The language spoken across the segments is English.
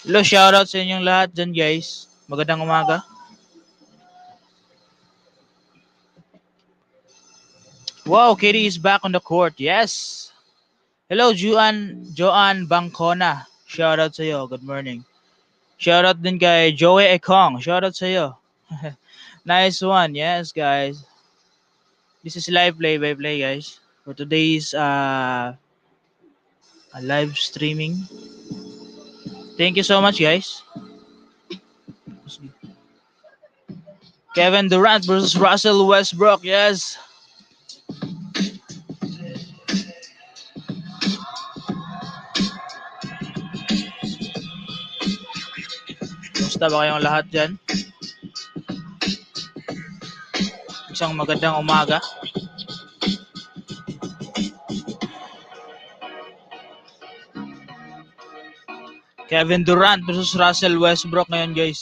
Hello, shoutout sa inyong lahat dyan, guys. Magandang umaga. Wow, Katie is back on the court. Yes. Hello, Joan Bangkona. Shoutout sa iyo. Good morning. Shoutout din kay Joey Ekong. Shoutout sa iyo. Nice one. Yes, guys. This is live play-by-play, guys. For today's live streaming. Thank you so much, guys. Kevin Durant versus Russell Westbrook. Yes. Kumusta ba kayong lahat dyan? Isang magandang umaga. Kevin Durant versus Russell Westbrook ngayon, guys.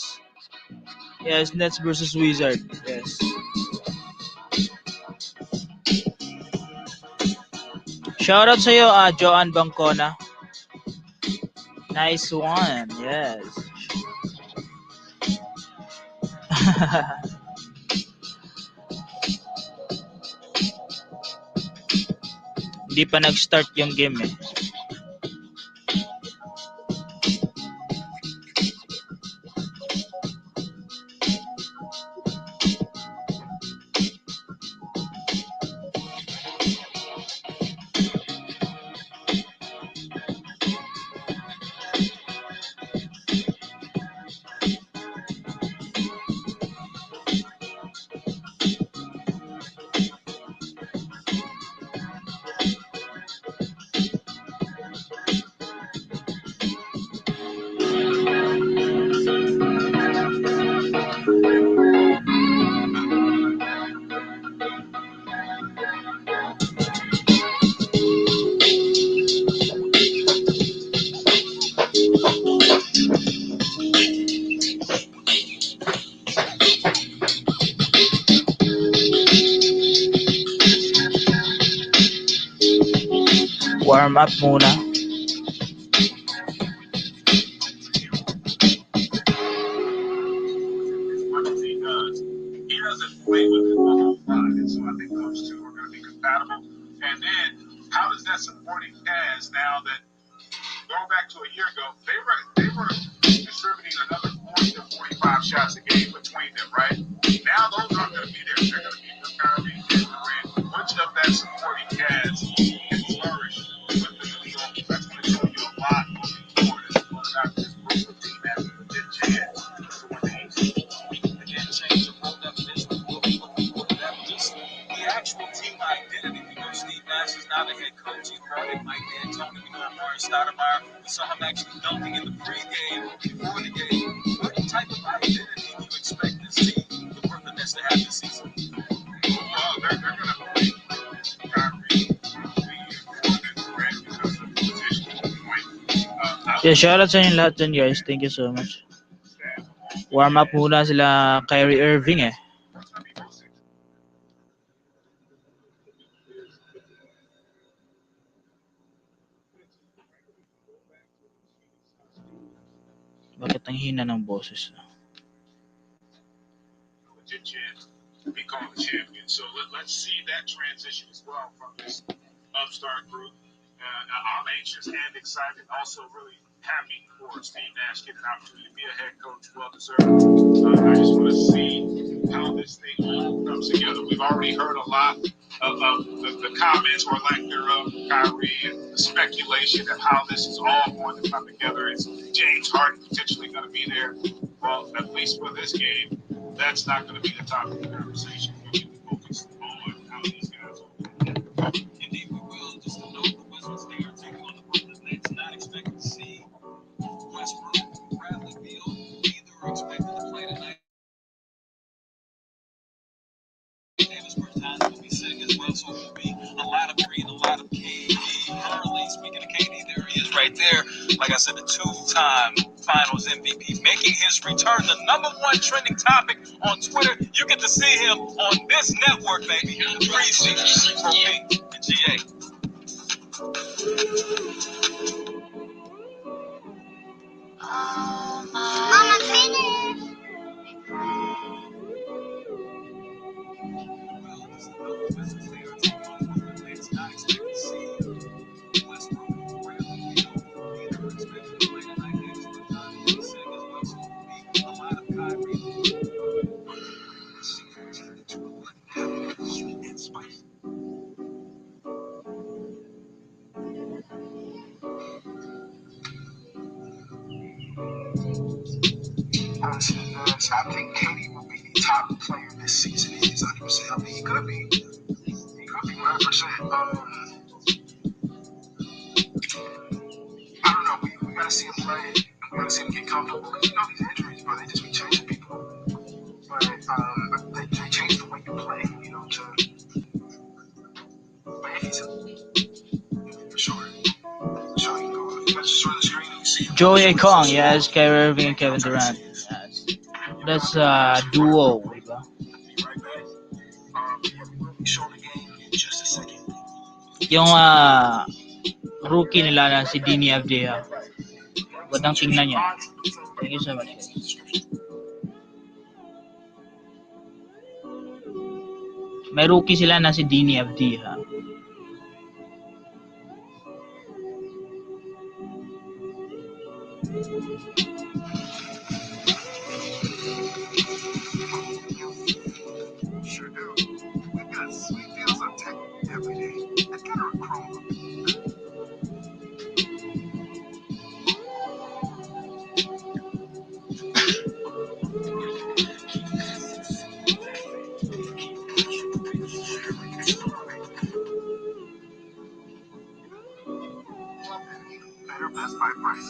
Yes, Nets versus Wizard. Yes. Shoutout sa iyo, Joanne Bangkona. Nice one. Yes. Hindi pa nag-start yung game eh. Warm up muna. Play with it the whole time, and so I think those two are going to be compatible. And then, how does that supporting cast now that going back to a year ago, they were distributing another 40 to 45 shots a game between them, right? Now those aren't going to be there. They're going to be with Kyrie and Durant. Which of that supporting cast can flourish with the New York? That's going to show you a lot moving forward as to whether or not this Brooklyn team has a legit chance to win the East. Again, change the role definition. We'll be looking for that. Just the actual team identity. You know, Steve Nash is now the head coach. He's brought in Mike D'Antoni. We know Amari Stoudemire. We saw him actually dunking in the pregame before the game. What type of identity do you expect this team, the Brooklyn Nets, to have this season? Well, they're going to play Kyrie, Durant because of the position point. Yeah, shoutout sa inyo lahat dyan, guys. Thank you so much. Warm up muna sila Kyrie Irving eh. Bakit ang hina ng boses? Legit chance to be called a champion. So let's see that transition as well from this upstart group. I'm anxious and excited. Also, really happy for Steve Nash getting an opportunity to be a head coach. Well deserved. I just want to see how this thing all comes together. We've already heard a lot of the comments or lack thereof, Kyrie, and the speculation of how this is all going to come together. Is James Harden potentially going to be there? Well, at least for this game, that's not going to be the topic of conversation. We'll be focused on how these guys are. Indeed, we will. Just to note, the Wizards, they are taking on the Brooklyn Nets. Not expected to see Westbrook, Bradley Beal. Neither are expected to play tonight. Davis Bertans will be sitting as well, so it will be a lot of Green, a lot of KD. Currently, speaking of KD, there he is right there. Like I said, the two-time Finals MVP, making his return, the number one trending topic on Twitter. You get to see him on this network, baby. 360 for me and GA. Mama, finish. Honestly, guys, I think KD will be the top player this season. He's 100% healthy. He could be. He could be 100%. I don't know. We gotta see him play. We gotta see him get comfortable. You know these injuries, bro. They just be changing people. But they change the way you play. You know, but if he's for sure, for sure, you go. You guys show the screen and you see him. Joey Kong, yes, Kyrie Irving and Kevin Durant. Yes. That's a duo, diba? Show the game in just a second. Yung rookie nila na si Dini Avdija. Gandang tingnan niya. Thank you so much. May rookie sila na si Dini Avdija. Sure do. We got sweet deals on tech every day. Let's get her a Chromebook. Better Best Buy price.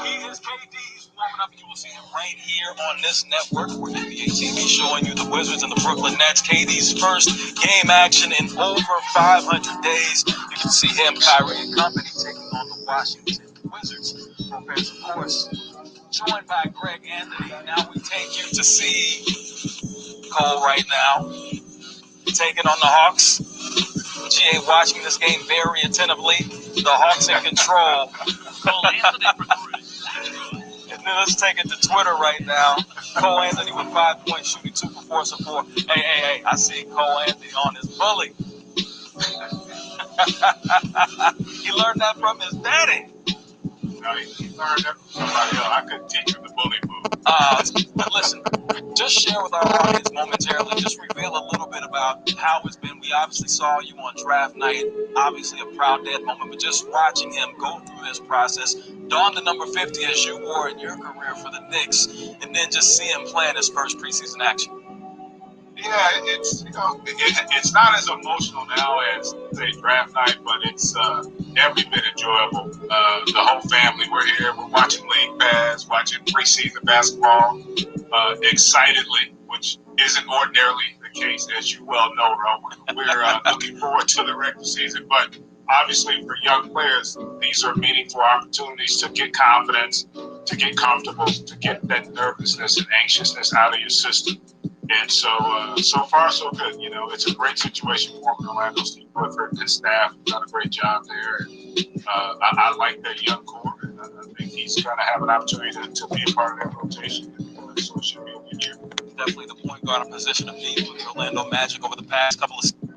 He is KD's warming up. You will see him right here on this network for NBA TV, showing you the Wizards and the Brooklyn Nets. KD's first game action in over 500 days. You can see him, Kyrie and company, taking on the Washington Wizards. Lopez, of course, joined by Greg Anthony. Now we take you to see Cole right now, taking on the Hawks. GA watching this game very attentively. The Hawks in control. Cole Anthony recruited. And then let's take it to Twitter right now. Cole Anthony with 5-point shooting, 2 for 4 support. Hey, I see Cole Anthony on his bully. He learned that from his daddy. No, he learned that from somebody else. I could teach him the bully move. Listen, just share with our audience momentarily, just reveal a little bit about how it's been. We obviously saw you on draft night, obviously a proud dad moment, but just watching him go through this process, don the number 50 as you wore in your career for the Knicks, and then just see him play in his first preseason action. Yeah, it's it's not as emotional now as say draft night, but it's every bit enjoyable. The whole family, we're here. We're watching League Pass, watching preseason basketball excitedly, which isn't ordinarily the case, as you well know, Ro. We're looking forward to the regular season, but obviously for young players, these are meaningful opportunities to get confidence, to get comfortable, to get that nervousness and anxiousness out of your system. And so far, so good. You know, it's a great situation for Orlando. Steve Clifford and his staff have done a great job there. I like that young core, and I think he's going to have an opportunity to be a part of that rotation. So it should be a good year. Definitely the point guard, a position of need for the Orlando Magic over the past couple of seasons.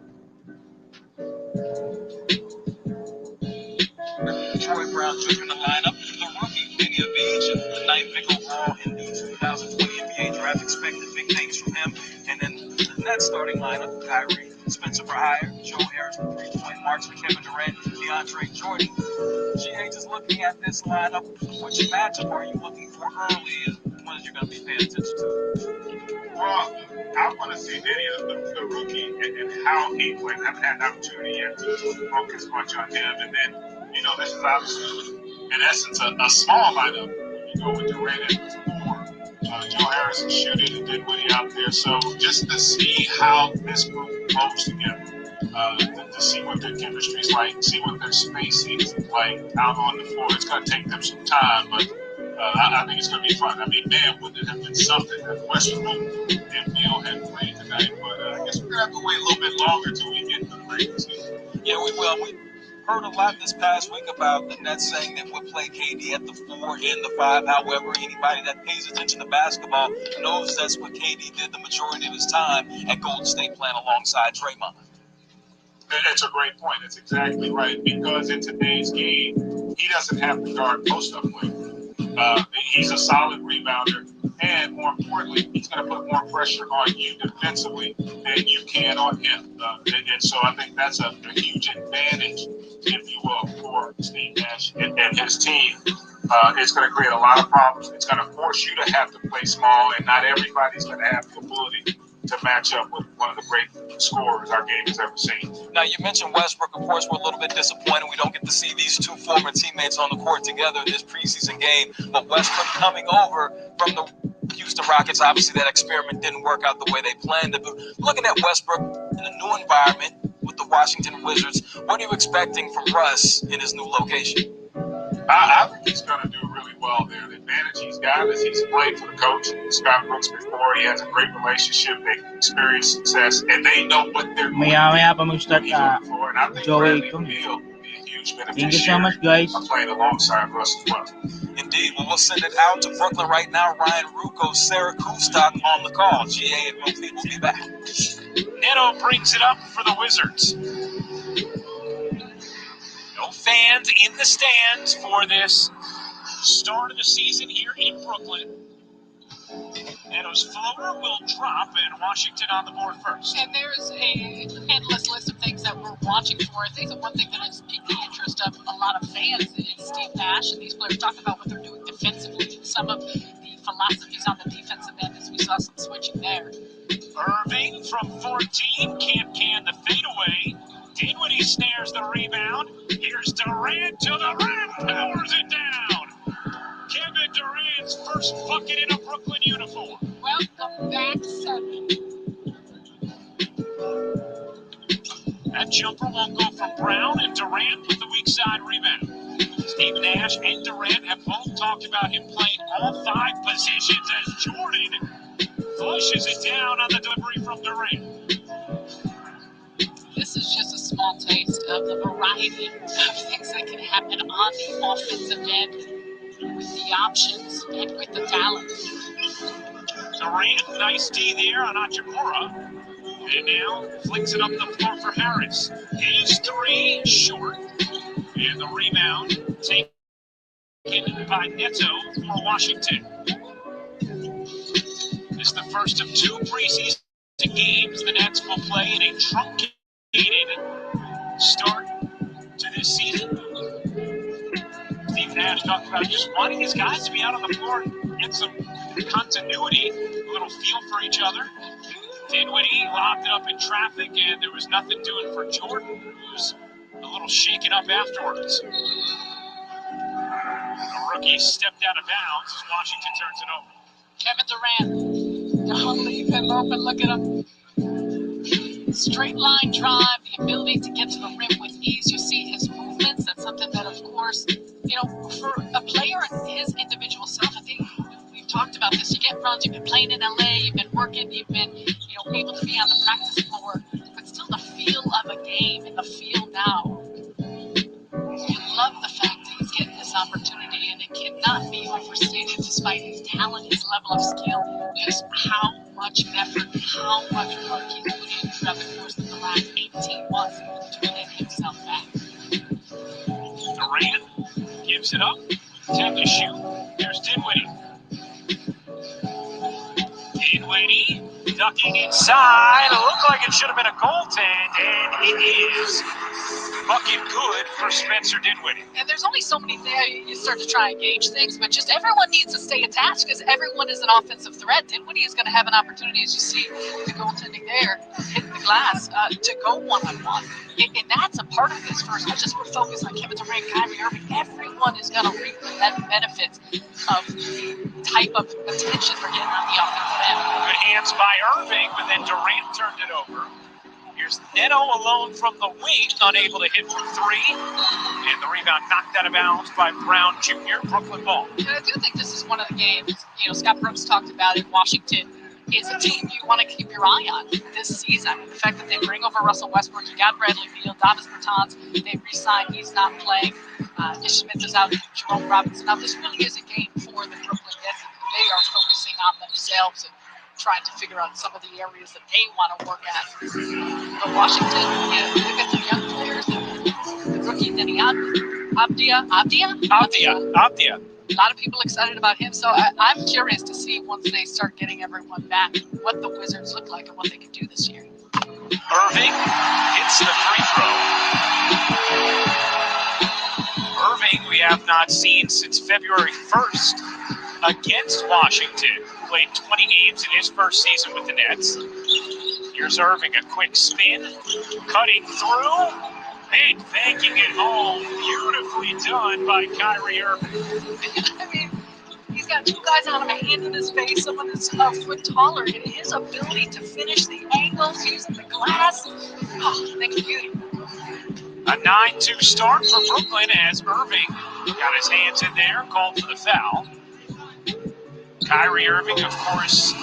Troy Brown Jr. in the lineup. The rookie, Deni Avdija, the 9th pick overall in the 2020 NBA draft. Expected big things from him. And then the Nets starting lineup, Kyrie, Spencer for hire, Joe Harris, the 3-point marksman, Kevin Durant, DeAndre Jordan. GA, just looking at this lineup, which matchup are you looking for early? What are you going to be paying attention to? Well, I want to see Deni, the rookie, and how he plays. I haven't had an opportunity yet to focus much on him. And then, you know, this is obviously, in essence, a small lineup. You go with Durant at 4, Joe Harris is shooting and Dinwiddie out there. So just to see how this group flows together, to see what their chemistry is like, see what their spacing is like out on the floor. It's going to take them some time, but I think it's going to be fun. I mean, man, wouldn't it have been something that Westbrook and Beal had played tonight? But I guess we're going to have to wait a little bit longer till we get to the regular season. Yeah, we will. We heard a lot this past week about the Nets saying they would play KD at the 4 and the 5. However, anybody that pays attention to basketball knows that's what KD did the majority of his time at Golden State playing alongside Draymond. It's a great point. That's exactly right. Because in today's game, he doesn't have to guard post up play. He's a solid rebounder, and more importantly, he's going to put more pressure on you defensively than you can on him. And so I think that's a huge advantage, if you will, for Steve Nash and his team. It's going to create a lot of problems. It's going to force you to have to play small, and not everybody's going to have the ability to match up with one of the great scorers our game has ever seen. Now, you mentioned Westbrook. Of course, we're a little bit disappointed we don't get to see these two former teammates on the court together in this preseason game. But Westbrook coming over from the Houston Rockets, obviously that experiment didn't work out the way they planned it. But looking at Westbrook in a new environment with the Washington Wizards, what are you expecting from Russ in his new location? I think he's going to do really well there. The advantage he's got is he's played for the coach, Scott Brooks, before. He has a great relationship. They experienced success, and they know what they're going Maya-maya pa mag-start for. And I think Joey Bradley Kung. Beal will be a huge Thank you beneficiary so much, guys. of playing alongside Russ as well. Indeed. Well, we'll send it out to Brooklyn right now. Ryan Rucco, Sarah Kustok on the call. GA and Mofi will be back. Neto brings it up for the Wizards. No fans in the stands for this start of the season here in Brooklyn. Neto's floater will drop, and Washington on the board first. And there's an endless list of things that we're watching for. I think the one thing that has piqued the interest of a lot of fans is Steve Nash and these players talking about what they're doing defensively, some of the philosophies on the defensive end as we saw some switching there. Irving from 14 can't can the fadeaway. Dinwiddie snares the rebound. Here's Durant to the rim, powers it down. Kevin Durant's first bucket in a Brooklyn uniform. Welcome back, Sunny. That jumper won't go for Brown, and Durant with the weak side rebound. Steve Nash and Durant have both talked about him playing all 5 positions as Jordan flushes it down on the delivery from Durant. This is just a small taste of the variety of things that can happen on the offensive end with the options and with the talent. Durant, nice D there on Hachimura. And now flicks it up the floor for Harris. His 3 short. And the rebound taken by Neto for Washington. This is the first of 2 preseason games the Nets will play in a truncated start to this season. Steve Nash talked about just wanting his guys to be out on the floor and get some continuity, a little feel for each other. Dinwiddie locked it up in traffic, and there was nothing doing for Jordan, who was a little shaken up afterwards. The rookie stepped out of bounds as Washington turns it over. Kevin Durant, don't leave him open. Look at him. Straight line drive, the ability to get to the rim with ease. You see his movements. That's something that, of course, for a player in his individual self, I think we've talked about this. You get runs, you've been playing in LA, you've been working, you've been able to be on the practice floor, but still the feel of a game and the feel now. You love the fact that he's getting this opportunity, and it cannot be overstated despite his talent, his level of skill, just how much effort, how much work he's put in throughout the course of the last 18 months to get himself back. Durant gives it up, 10 to shoot. There's Dinwiddie. Dinwiddie ducking inside. It looked like it should have been a goaltend, and it is. Bucket good for Spencer Dinwiddie. And there's only so many there. You start to try and gauge things, but just everyone needs to stay attached because everyone is an offensive threat. Dinwiddie is going to have an opportunity, as you see the goaltending there, hitting the glass to go one-on-one. And that's a part of this first. Not just we're focused on Kevin Durant, Kyrie Irving. Everyone is going to reap the benefits of the type of attention they're getting on the offensive end. Good hands by Irving, but then Durant turned it over. Here's Neto alone from the wing, unable to hit from 3. And the rebound knocked out of bounds by Brown Jr., Brooklyn ball. And I do think this is one of the games, Scott Brooks talked about it. Washington is a team you want to keep your eye on this season. I mean, the fact that they bring over Russell Westbrook, you got Bradley Beal, Davis Bertans, they re-signed, he's not playing. Ish Smith is out, Jerome Robinson out. This really is a game for the Brooklyn Nets. They are focusing on themselves and trying to figure out some of the areas that they want to work at. But Washington, they've got some young players. The rookie, Denny Abdia. A lot of people excited about him, so I'm curious to see once they start getting everyone back what the Wizards look like and what they can do this year. Irving hits the free throw. Irving we have not seen since February 1st against Washington. Played 20 games in his first season with the Nets. Here's Irving, a quick spin, cutting through, and banking it home. Beautifully done by Kyrie Irving. I mean, he's got two guys on him, a hand in his face, someone that's a foot taller, and his ability to finish the angles using the glass. Oh, thank you. A 9-2 start for Brooklyn as Irving got his hands in there, called for the foul. Kyrie Irving, of course,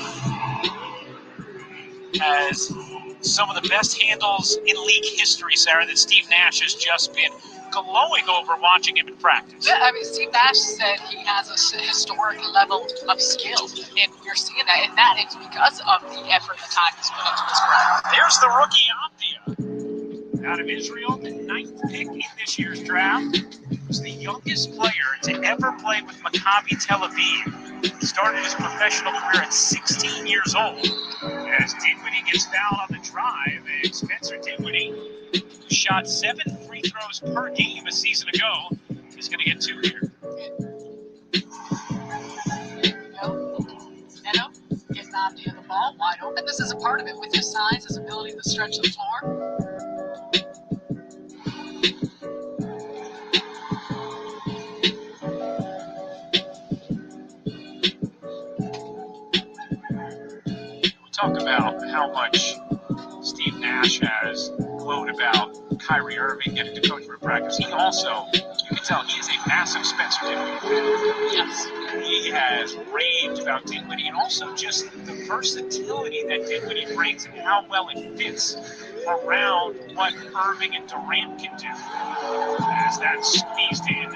has some of the best handles in league history, Sarah, that Steve Nash has just been glowing over watching him in practice. Yeah, I mean, Steve Nash said he has a historic level of skill, and we're seeing that, and that is because of the effort and the time he's put into his craft. There's the rookie Abdia out of Israel, the 9th pick in this year's draft. Was the youngest player to ever play with Maccabi Tel Aviv. Started his professional career at 16 years old. As Dinwiddie gets fouled on the drive, and Spencer Dinwiddie, who shot 7 free throws per game a season ago, is going to get 2 here. Neto getting Abdia the ball wide open. This is a part of it with his size, his ability to stretch the floor. Talk about how much Steve Nash has glowed about Kyrie Irving getting to coach for practice. He also, you can tell, he is a massive Spencer Dinwiddie fan. Yes. He has raved about Dinwiddie and also just the versatility that Dinwiddie brings and how well it fits around what Irving and Durant can do as that squeezed in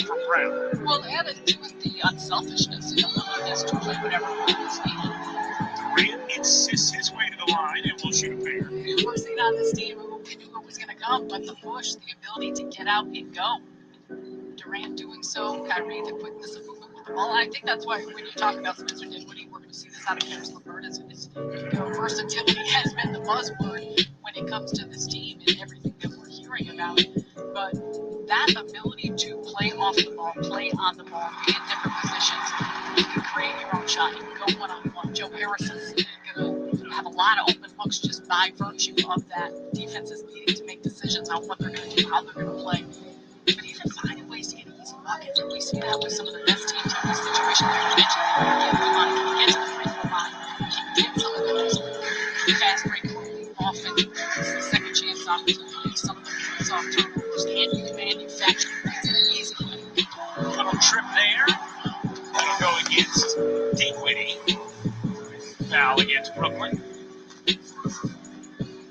for Brown. Well, it had to do with the unselfishness, the willingness to play whatever is needed. Durant insists his way to the line and will shoot a pair. It wasn't on this team who knew it was going to come, but the push, the ability to get out and go. Durant doing so, Kyrie, the quickness of movement with the ball. I think that's why when you talk about Spencer Dinwiddie, we're going to see this out of Karis LeVert. Versatility has been the buzzword when it comes to this team and everything that we're hearing about it. But that ability to play off the ball, play on the ball, be in different positions, you can create your own shot. You can go one-on-one. Joe Harrison's going to have a lot of open looks just by virtue of that. Defenses needing to make decisions on what they're going to do, how they're going to play. But even finding ways to get easy buckets. We see that with some of the best teams in this situation. Like you mentioned, get to the free throw line. Get some of those fast break offense, second chance opportunities, some of the points off turnovers. Can you manufacture things easily? Little trip there. That'll go against Dinwiddie. Foul against Brooklyn.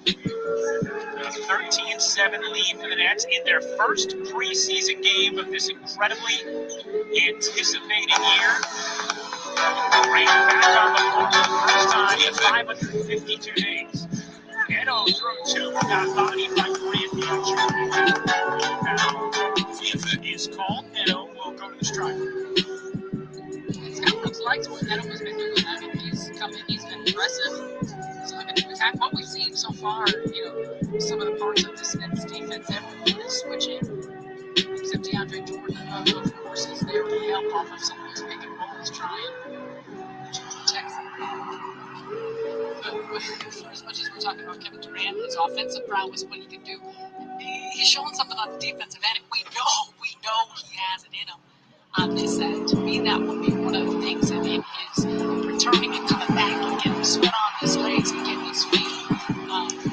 A 13-7 lead for the Nets in their first preseason game of this incredibly anticipated year. Durant back on the floor for the first time in 552 days. Neto through 2, got bodied by Durant. If it is called, Neto will go to the strike. It's kind of looks like what Neto has been doing. I mean, he's come in, he's been aggressive. He's looking to attack. What we've seen so far, some of the parts of this Nets defense, everyone is switching. Except DeAndre Jordan, of course, is there to help off of some of these pick and rolls, trying to protect them. But for as much as we're talking about Kevin Durant, his offensive prowess, what he can do, he's showing something on the defensive end. We know he has it in him. On this end, to me, that would be one of the things in his returning and coming back and getting sweat on his legs and getting his feet.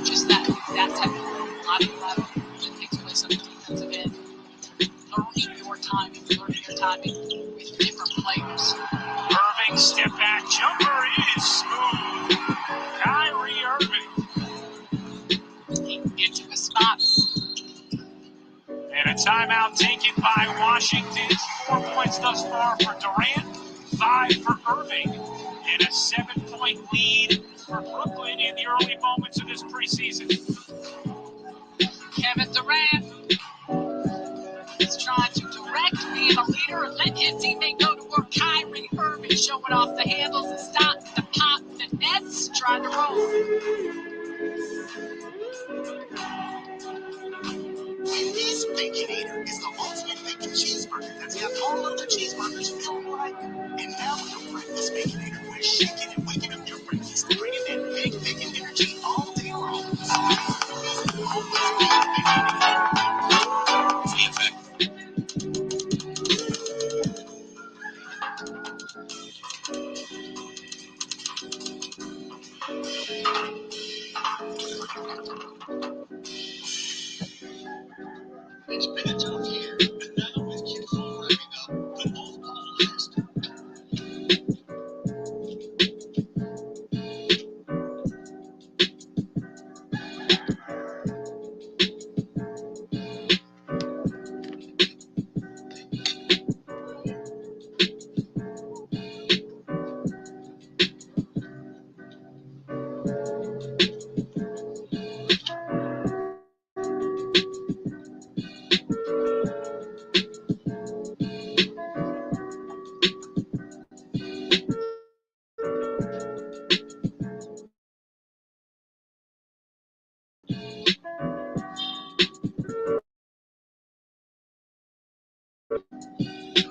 Just that type of lot of that takes place on the defensive end. Learning your timing with different players. Irving Irving step back jumper is smooth. Kyrie Irving. He can get to his spots. And a timeout taken by Washington. 4 points thus far for Durant, 5 for Irving, and a 7-point lead for Brooklyn in the early moments of this preseason. Kevin Durant is trying to direct, being a leader, and let his teammate go to work. Kyrie Irving showing off the handles and stop the pop. The Nets trying to roll. Wendy's Baconator is the ultimate bacon cheeseburger that's got all other cheeseburgers filled like. And now with a breakfast Baconator, we're shaking and waking up your breakfast, bringing that big bacon energy all day long. It's been a tough year, but now with Q4 wrapping up, the mothball list.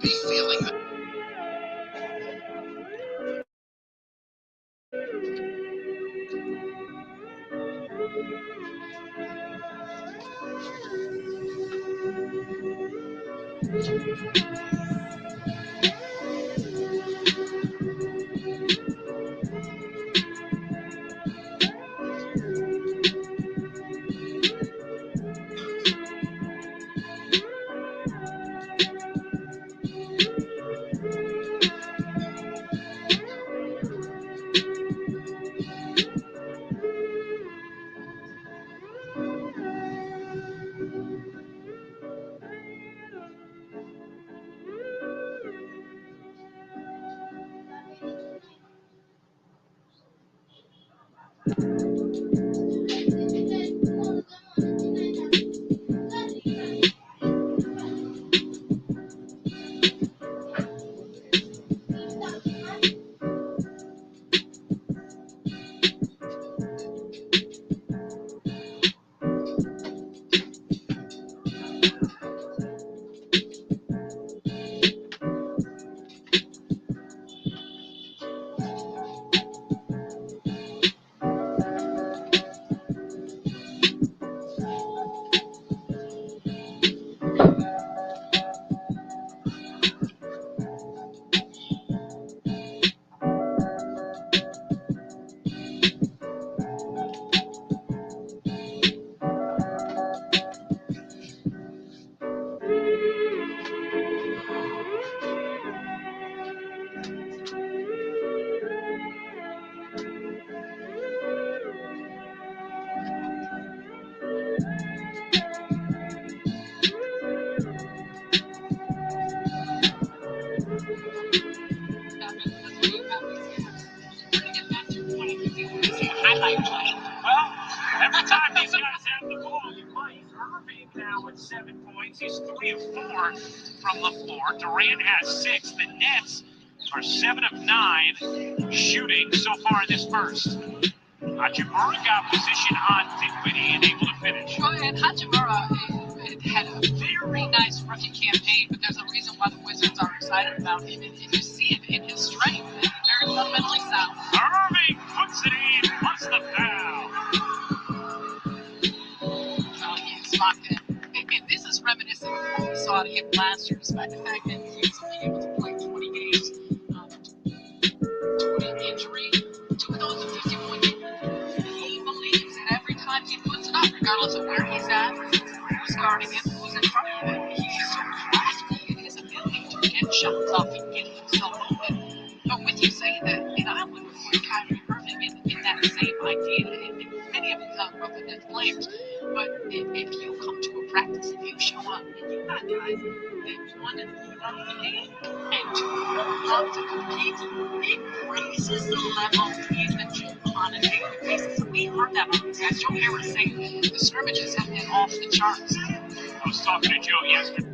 Be feeling the Highlight play. Well, every time these guys have the ball, you play. Irving now at 7 points. He's 3 of 4 from the floor. Durant has 6. The Nets are 7 of 9 shooting so far in this first. Hachimura got position on Dinwiddie and able to finish. Well, and Hachimura had a very nice rookie campaign, but there's a reason why the Wizards are excited about him. And you see it in his strength. He's very fundamentally sound. Irving puts it in, plus the foul. He's locked in. And this is reminiscent of what we saw out of him last year, despite the fact that he was only able to play 20 games. 20 injury, 2 of those are 50-point games. He believes that every time he puts it up, regardless of where he's at, who's guarding him, who's in front of him, he's so crafty in his ability to get shots off and get himself open. But with you players. But if you come to a practice and you show up and you got guys that one love the game and two love to compete, it raises the level even on a daily basis. We heard that from these guys. Joe Harris saying the scrimmages have been off the charts. I was talking to Joe yesterday.